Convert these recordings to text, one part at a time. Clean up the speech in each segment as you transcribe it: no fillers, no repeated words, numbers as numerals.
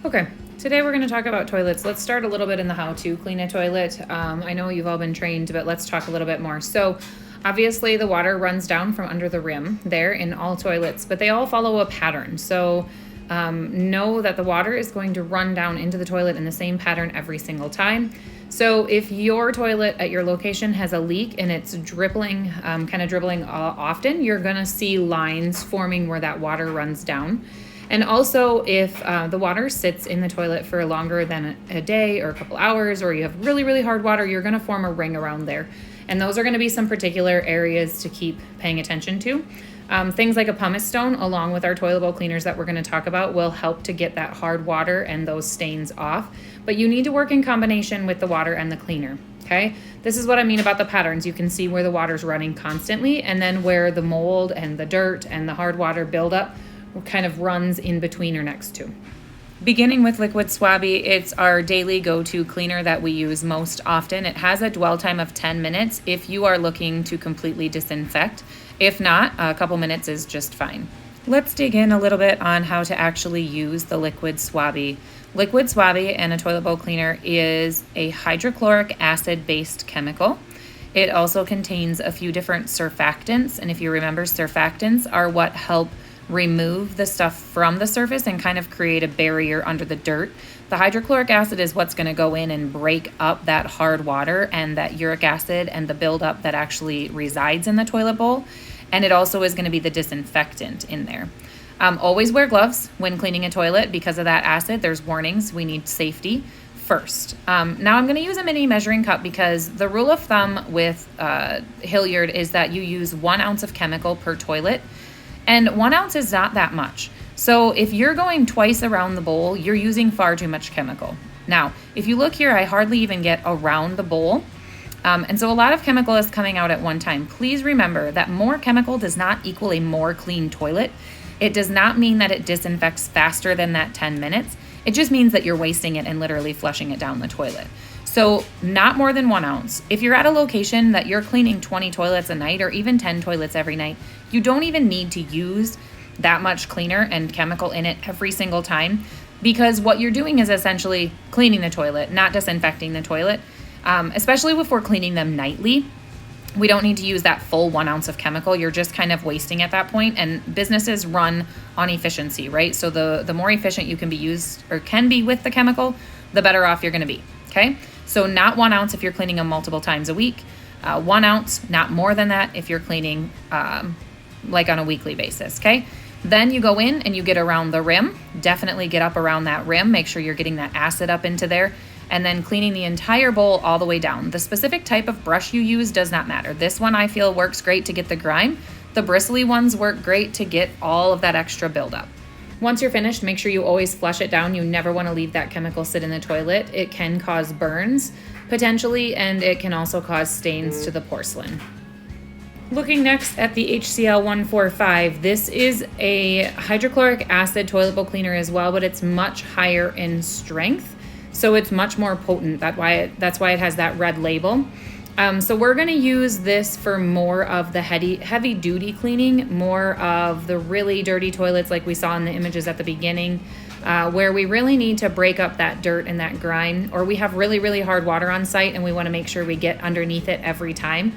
Okay, today we're going to talk about toilets. Let's start a little bit in the how to clean a toilet. I know you've all been trained, but let's talk a little bit more. So obviously the water runs down from under the rim there in all toilets, but they all follow a pattern. So know that the water is going to run down into the toilet in the same pattern every single time. So if your toilet at your location has a leak and it's dribbling often, you're going to see lines forming where that water runs down. And also, if the water sits in the toilet for longer than a day or a couple hours, or you have really, really hard water, you're going to form a ring around there. And those are going to be some particular areas to keep paying attention to. Things like a pumice stone, along with our toilet bowl cleaners that we're going to talk about, will help to get that hard water and those stains off. But you need to work in combination with the water and the cleaner. Okay, this is what I mean about the patterns. You can see where the water's running constantly, and then where the mold and the dirt and the hard water build up kind of runs in between or next to. Beginning with liquid Swabby, it's our daily go-to cleaner that we use most often. It has a dwell time of 10 minutes if you are looking to completely disinfect. If not, a couple minutes is just fine. Let's dig in a little bit on how to actually use the liquid Swabby. Liquid Swabby and a toilet bowl cleaner is a hydrochloric acid-based chemical. It also contains a few different surfactants, and if you remember, surfactants are what help remove the stuff from the surface and kind of create a barrier under the dirt. The hydrochloric acid is what's going to go in and break up that hard water and that uric acid and the buildup that actually resides in the toilet bowl. And it also is going to be the disinfectant in there. Always wear gloves when cleaning a toilet because of that acid. There's warnings. We need safety first. Now I'm going to use a mini measuring cup because the rule of thumb with Hilliard is that you use 1 ounce of chemical per toilet. And 1 ounce is not that much. So if you're going twice around the bowl, you're using far too much chemical. Now, if you look here, I hardly even get around the bowl. And so a lot of chemical is coming out at one time. Please remember that more chemical does not equal a more clean toilet. It does not mean that it disinfects faster than that 10 minutes. It just means that you're wasting it and literally flushing it down the toilet. So not more than 1 ounce. If you're at a location that you're cleaning 20 toilets a night or even 10 toilets every night, you don't even need to use that much cleaner and chemical in it every single time, because what you're doing is essentially cleaning the toilet, not disinfecting the toilet. Especially if we're cleaning them nightly, we don't need to use that full 1 ounce of chemical. You're just kind of wasting at that point, and businesses run on efficiency, right? So the more efficient you can be used or can be with the chemical, the better off you're going to be. Okay, so not 1 ounce if you're cleaning them multiple times a week. 1 ounce, not more than that if you're cleaning like on a weekly basis. Okay, then you go in and you get around the rim. Definitely get up around that rim. Make sure you're getting that acid up into there, and then cleaning the entire bowl all the way down. The specific type of brush you use does not matter. This one I feel works great to get the grime. The bristly ones work great to get all of that extra buildup. Once you're finished, make sure you always flush it down. You never want to leave that chemical sit in the toilet. It can cause burns potentially, and it can also cause stains to the porcelain. Looking next at the HCL 145, this is a hydrochloric acid toilet bowl cleaner as well, but it's much higher in strength. So it's much more potent. That's why it has that red label. So we're going to use this for more of the heavy duty cleaning, more of the really dirty toilets like we saw in the images at the beginning, where we really need to break up that dirt and that grime, or we have really, really hard water on site and we want to make sure we get underneath it every time.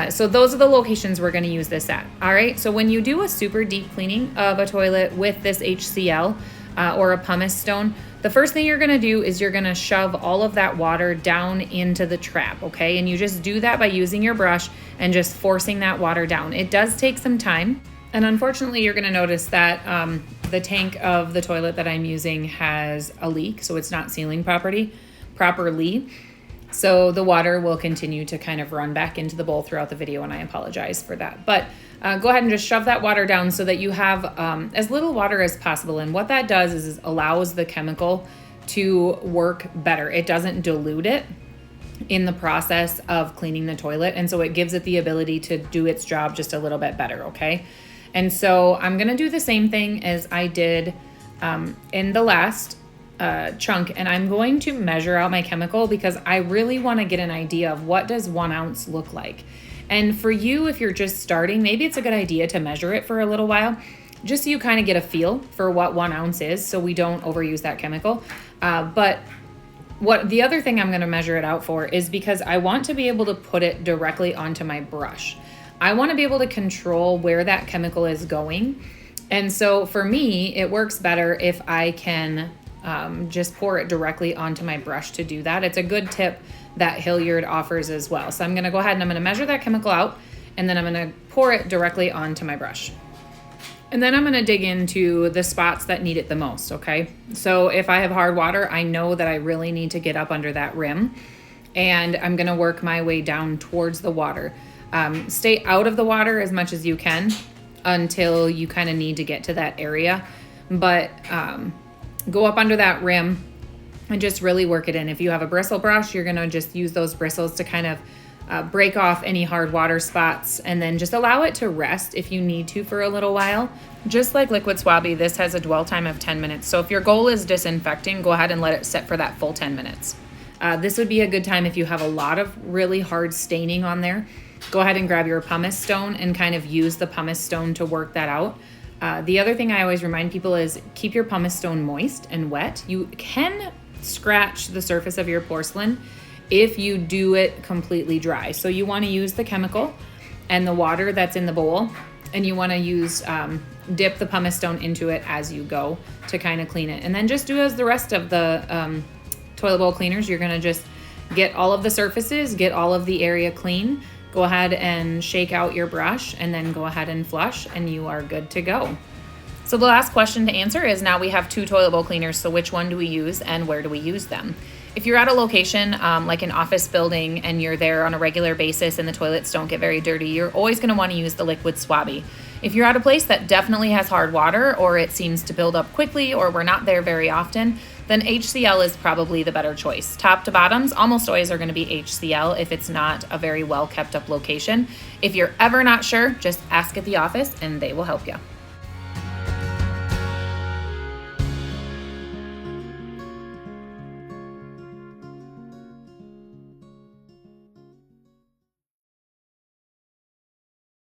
So those are the locations we're going to use this at. All right. So when you do a super deep cleaning of a toilet with this HCL or a pumice stone, the first thing you're going to do is you're going to shove all of that water down into the trap, okay? And you just do that by using your brush and just forcing that water down. It does take some time. And unfortunately, you're going to notice that the tank of the toilet that I'm using has a leak, so it's not sealing properly. So the water will continue to kind of run back into the bowl throughout the video, and I apologize for that. But go ahead and just shove that water down so that you have as little water as possible. And what that does is allows the chemical to work better. It doesn't dilute it in the process of cleaning the toilet. And so it gives it the ability to do its job just a little bit better, okay? And so I'm going to do the same thing as I did in the last chunk, and I'm going to measure out my chemical because I really want to get an idea of what does 1 ounce look like. And for you, if you're just starting, maybe it's a good idea to measure it for a little while just so you kind of get a feel for what 1 ounce is, so we don't overuse that chemical. But what the other thing I'm going to measure it out for is because I want to be able to put it directly onto my brush. I want to be able to control where that chemical is going. And so for me, it works better if I can just pour it directly onto my brush to do that. It's a good tip that Hilliard offers as well. So I'm going to go ahead and I'm going to measure that chemical out, and then I'm going to pour it directly onto my brush. And then I'm going to dig into the spots that need it the most, okay? So if I have hard water, I know that I really need to get up under that rim, and I'm going to work my way down towards the water. Stay out of the water as much as you can until you kind of need to get to that area, but go up under that rim and just really work it in. If you have a bristle brush, you're going to just use those bristles to kind of break off any hard water spots, and then just allow it to rest if you need to for a little while. Just like liquid Swabby, this has a dwell time of 10 minutes. So if your goal is disinfecting, go ahead and let it sit for that full 10 minutes. This would be a good time if you have a lot of really hard staining on there. Go ahead and grab your pumice stone and kind of use the pumice stone to work that out. The other thing I always remind people is keep your pumice stone moist and wet. You can scratch the surface of your porcelain if you do it completely dry. So you want to use the chemical and the water that's in the bowl, and you want to use dip the pumice stone into it as you go to kind of clean it. And then just do as the rest of the toilet bowl cleaners. You're going to just get all of the surfaces, get all of the area clean, go ahead and shake out your brush, and then go ahead and flush, and you are good to go. So the last question to answer is, now we have 2 toilet bowl cleaners, so which one do we use and where do we use them? If you're at a location like an office building and you're there on a regular basis and the toilets don't get very dirty, you're always going to want to use the liquid Swabby. If you're at a place that definitely has hard water, or it seems to build up quickly, or we're not there very often, then HCL is probably the better choice. Top to bottoms almost always are going to be HCL if it's not a very well kept up location. If you're ever not sure, just ask at the office and they will help you.